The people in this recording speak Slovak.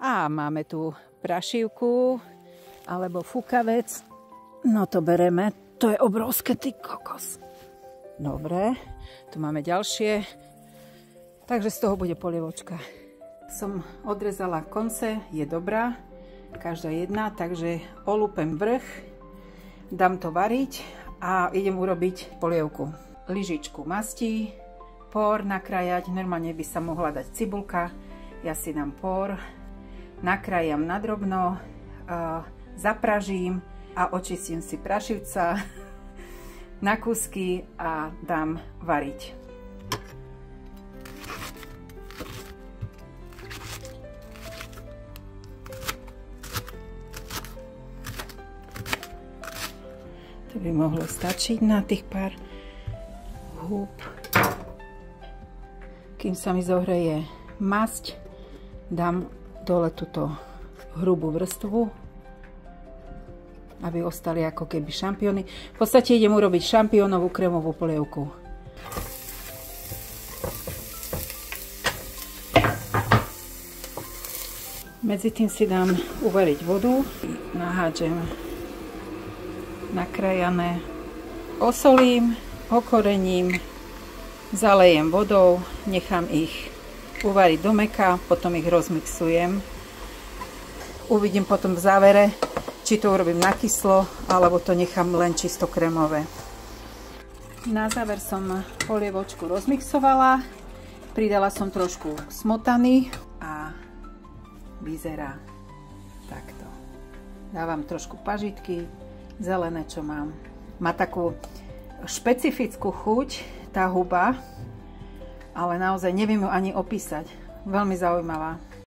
A máme tu prašivku alebo fúkavec. No to bereme. To je obrovské, ty kokos. Dobre, tu máme ďalšie. Takže z toho bude polievočka. Som odrezala konce, je dobrá. Každá jedna, takže olúpem vrch. Dám to variť a idem urobiť polievku. Lyžičku mastí, pór nakrájať. Normálne by sa mohla dať cibulka. Ja si dám pór. Nakrájam na drobno, zapražím a očistím si prašivca na kúsky a dám variť. To by mohlo stačiť na tých pár húb. Kým sa mi zohreje masť, dám dole túto hrubú vrstvu, aby ostali ako keby šampióny. V podstate idem urobiť šampiónovú krémovú polievku. Medzi tým si dám uvariť vodu, nahádžem nakrájané, osolím, okorením, zalejem vodou, nechám ich uvariť do mäka, potom ich rozmixujem. Uvidím potom v závere, či to urobím na kyslo, alebo to nechám len čisto krémové. Na záver som polievočku rozmixovala, pridala som trošku smotany a vyzerá takto. Dávam trošku pažitky, zelené, čo mám. Má takú špecifickú chuť tá huba, ale naozaj neviem ju ani opísať. Veľmi zaujímavá.